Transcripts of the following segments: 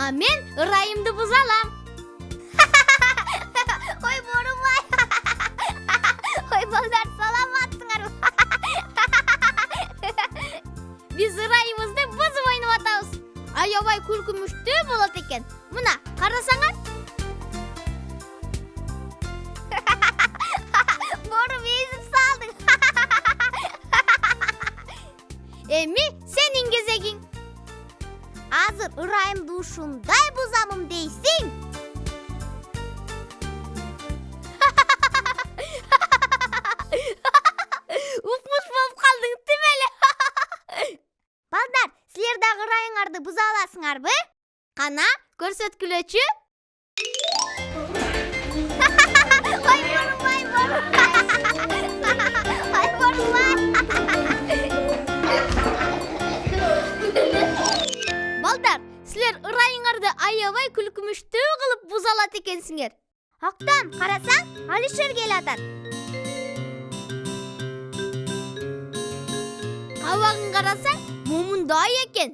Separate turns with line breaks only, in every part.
А мен ырайымды буза алам. Ой, борубай. Ой, балдар, саламатсыңарбы? Биз ырайымызды бузуп ойноп атабыз. Аябай күлкүмүштүү болот экен. Мына, карасаңар. Боруп эзип салдың. Эми сенин кезегиң. Азыр ырайымды ушундай бузамын дейсиң? Укмуш болуп калдың тим эле. Балдар, силер дагы ырайыңарды буза аласыңарбы? Кана, көрсөткүлөчү. Ой, борубай, борубай. Ой, борубай. Балдар, силер ырайыңарды аябай күлкүмүштүү кылып буза алат экенсиңер. Актан, карасаң, Алишер келатат. Кабагын карасаң, момундай экен.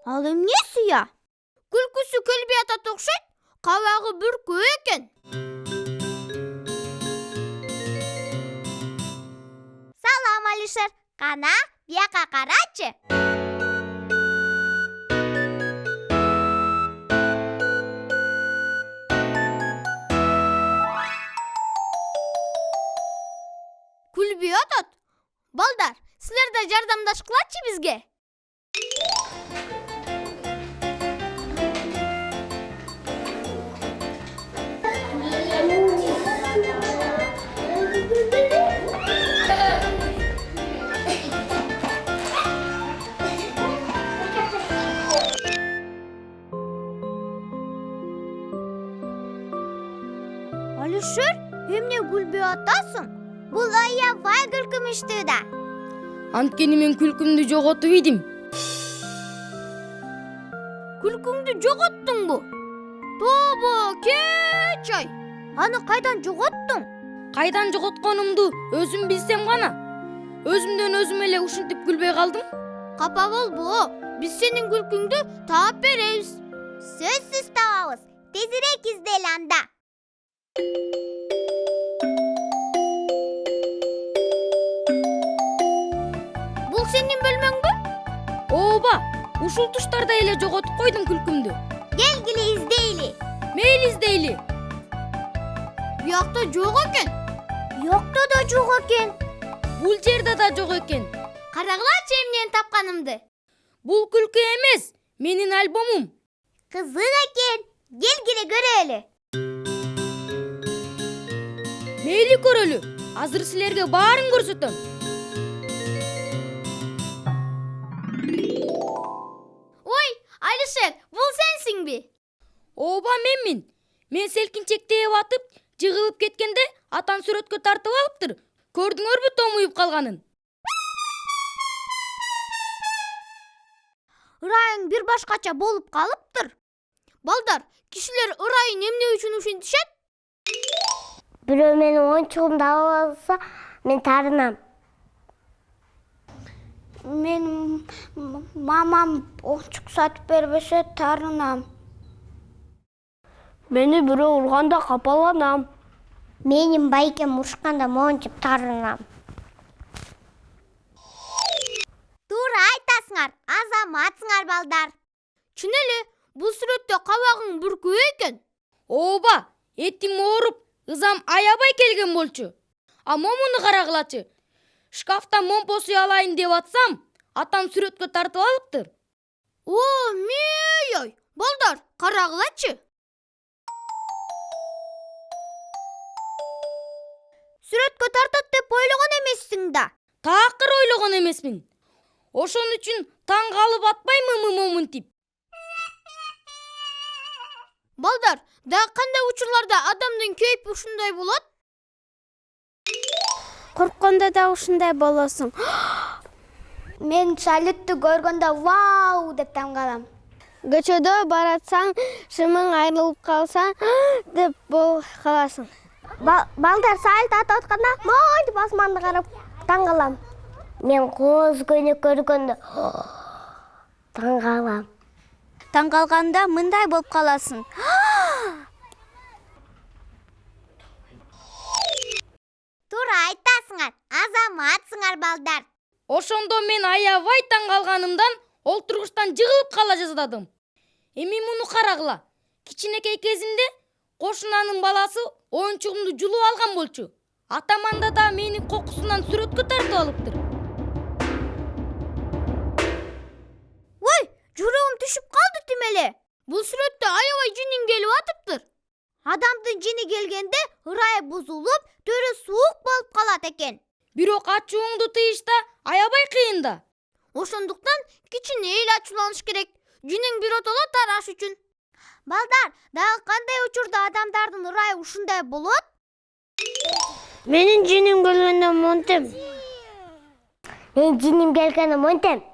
Ал эмнеси я? Күлкүсү келбей атат окшойт, кабагы бүркөө экен. Салам, Алишер. Кана, бияка карачы. Күлбөй атат. Балдар, силер да жардамдашкылачы бизге. Алишер, эмне күлбөй атасың? Бул аябай күлкүмүштүү да.
Анткени мен күлкүмдү жоготуп идим.
Күлкүңдү жоготтуңбу? Тобо, кеч-ай. Аны кайдан жоготтуң?
Кайдан жоготконумду өзүм билсем гана. Өзүмдөн өзүм эле ушинтип күлбөй калдым.
Капа болбо, биз сенин күлкүңдү таап беребиз. Сөзсүз табабыз. Тезирээк издел анда. Бул сенин бөлмөңбү?
Ооба, ушул туштарда эле жоготуп койдум күлкүмдү.
Келгиле издейли.
Мейли издейли.
Буякта жок экен. Буякта да жок экен.
Бул жерде да жок экен.
Карагылачы эмнени тапканымды.
Бул күлкү эмес, менин альбомум.
Кызык экен. Келгиле көрөлү.
Мейли көрөлү. Азыр силерге баарын көрсөтөм.
Ой, Алишер, бул сенсиңби?
Ооба, менмин. Мен селкинчектеп атып, жыгылып кеткенде атан сүрөткө тартып алыптыр. Көрдүңөрбү томуюп калганын?
Ырайың бир башкача болуп калыптыр. Балдар, кишилер ырайын эмне үчүн ушинтишет?
Бирөө менин оюнчугумду алып алса, мен тарынам.
Менин мамам оюнчук сатып бербесе тарынам.
Мени бирөө урганда капаланам.
Менин байкем урушканда мончуп тарынам.
Туура айтасыңар, азаматсыңар балдар. Чын эле, бул сүрөттө кабагың бүркөө экен.
Ооба, этим ооруп, ызам аябай келген болчу. А момуну карагылачы. Шкафта момпосуй алайын деп атсам, атам сүрөткө тартып алыптыр.
О, мей-ой, балдар, карагылачы. Сүрөткө тартат деп ойлогон эмессиң да.
Такыр ойлогон эмесмин. Ошон үчүн таң калып атпаймынбы момунтип.
Балдар, да кандай учурларда адамдын кейпи ушундай болот?
Корккондо да ушундай болосуң. Мен салютту көргөндө вау деп таң калам. Көчөдө баратсаң, шымың айрылып калса деп каласың. Балдар салют атып атканда моинтип асманды карап таң калам.
Мен кооз көйнөк көргөндө Таң калам.
Таң калганда мындай болуп каласың.
Туура айтасыңар, азаматсыңар балдар.
Ошондо мен аябай таң калганымдан олтургучтан жыгылып кала жаздадым. Эми муну карагыла. Кичинекей кезимде кошунанын баласы оюнчугумду жулуп алган болчу. Атаманда да мени кокусунан сүрөткө тартып алыптыр.
Ой, жүрөгүм түшүп калды тим эле. Бул сүрөттө аябай жинин келип атыптыр. Адамдын жини келгенде ырайы бузулуп, төрү суук болуп калат экен.
Бирок ачууңду тыйышта аябай кыйын да.
Ошондуктан кичине эле ачууланыш керек. Жиниң биротоло тараш үчүн. Балдар, дагы кандай учурда адамдардын ырайы ушундай болот?
Менин жиним келгенде монтем. Менин жиним келгенде монтем.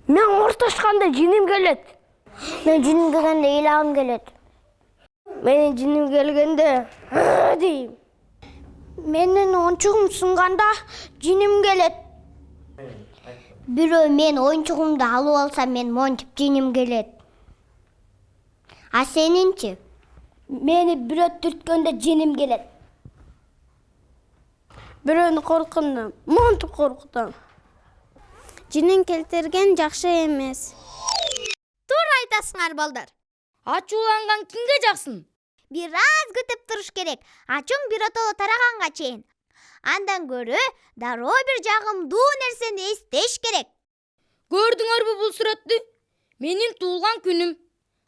Мен ортошканда жиним келет. Мен жиним келгенде ыйлагым келет. Менин жиним келгенде дейм.
Менин оюнчугум сынганда жиним келет.
Бирөө мен оюнчугумду алып алса, мен монтип жиним келет. А сенинчи?
Мени бирөө түрткөндө жиним келет.
Бирөөнү коркутканда монтип коркутам.
Жинин келтирген жакшы эмес.
Туура айтасыңар балдар.
Ачууланган кимге жаксын?
Бир аз күтүп туруш керек. Ачуң биротоло тараганга чейин. Андан көрө дароо бир жагымдуу нерсени эстеш керек.
Көрдүңөрбү бул сүрөттү? Менин туулган күнүм.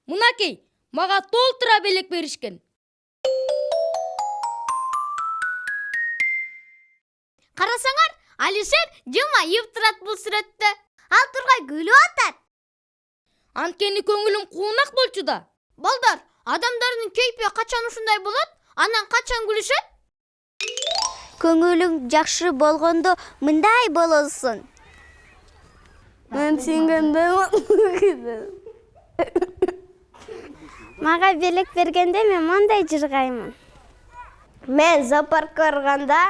Мынакей, мага толтура белек беришкен.
Карасаңар, Алишер жымайып турат бул сүрөттө. Ал тургай күлүп атат.
Анткени көңүлүм куунак болчу да.
Балдар, адамдардын кейпи качан ушундай болот? Анан качан күлүшөт?
Көңүлүң жакшы болгондо мындай болосуң.
Мен сиңгенде
Мага белек бергенде мен мондай жыргаймын.
Мен зоопаркка барганда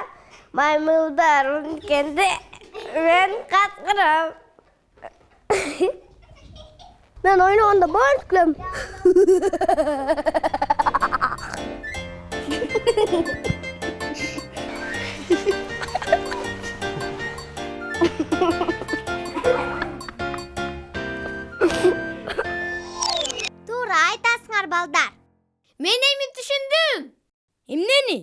маймылдар үнкенде мен каткырам. Мен ойногондо баары күлөм.
Туура айтасыңар балдар. Мен эми түшүндүм.
Эмнени?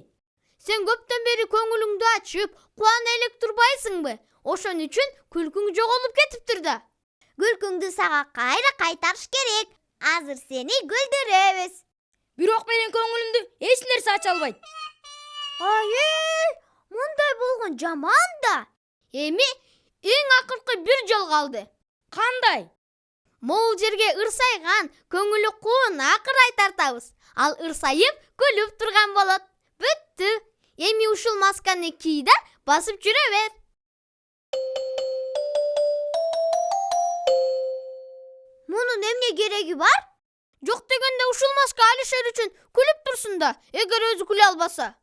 Сен көптөн бери көңүлүңдү ачып, кубана элек турбайсыңбы? Ошон үчүн күлкүң жоголуп кетиптир да. Күлкүңдү сага кайра кайтарыш керек. Азыр сени күлдүрөбүз.
Бирок менин көңүлүмдү эч нерсе ача албайт.
Мындай болгон жаман да. Эми эң акыркы бир жол калды.
Кандай?
Могул жерге ырсайган, көңүлү куунак ырай тартабыз. Ал ырсайып, күлүп турган болот. Бүттү. Эми ушул масканы ки да басып жүрө бер. Мунун эмне кереги бар? Жок дегенде ушул маска Алишер үчүн күлүп турсун да, эгер өзү күлө албаса.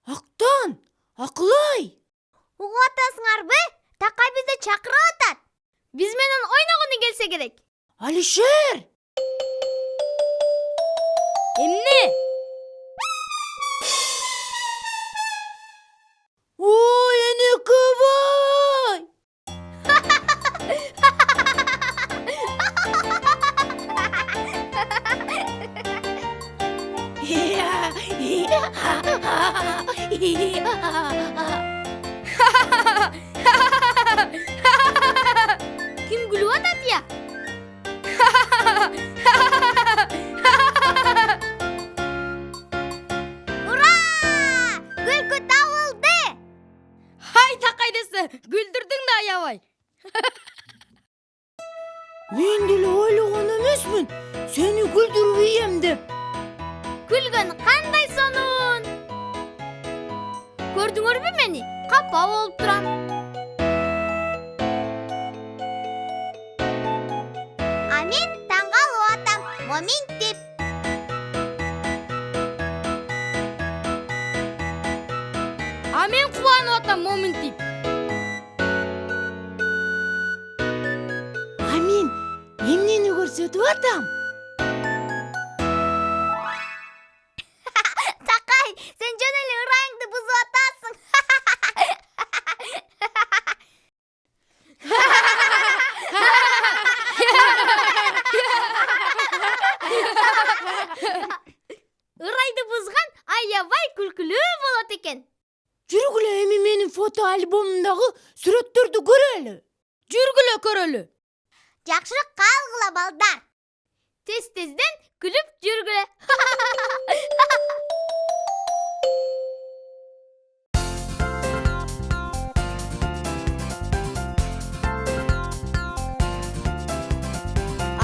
Актан, Акылай.
Угуп атасыңарбы? Такай бизди чакырып атат. Биз менен ойногону келсе керек.
Алишер! Эмне? Ой, энекебай!
Ким күлүп атат я? Ура! Күлкү табылды!
Хай такай десе, күлдүрдүң да аябай. Мен деле ойлогон эмесмин, сени күлдүрбөйм деп.
Күлгөн кандай сонун! Көрдүңөрбү мени? Капа болуп турам. А мен таң калып атам, моминтип.
А мен кубанып атам моминтип. көрсөтүп атам.
Такай, сен жөн эле ырайыңды бузуп атасың. Ырайды бузган аябай күлкүлүү болот экен.
Жүргүлө эми менин фото альбомумдагы сүрөттөрдү көрөлү. Жүргүлө көрөлү.
Жакшыраак калгыла балдар. Тез-тезден күлүп жүргүлө.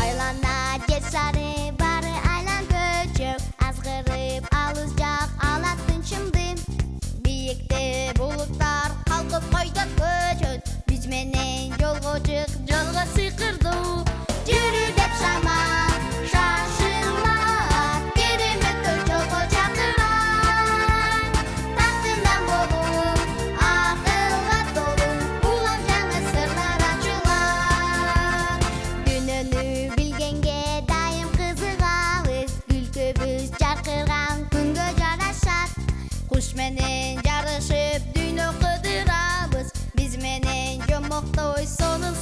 Айлана жер шары бары айлан көчөк, азгырып алыс жак алат тынчымды. Биекте булуттар калкып койдот көчөт, биз менен жолго чык, жолго сыйкырдуу. Жүрү деп шамат, шашылма, керемет жолго чакырат. Тактынан болуп, акылга толуу, улам жаңы сырлар ачылат. Дүйнөнү билгенге дайым кызыгабыз, күлкүбүз жаркырган күнгө жарашат. Куш менен жарышып дүйнө кыдырабыз, биз менен жомоктой сонун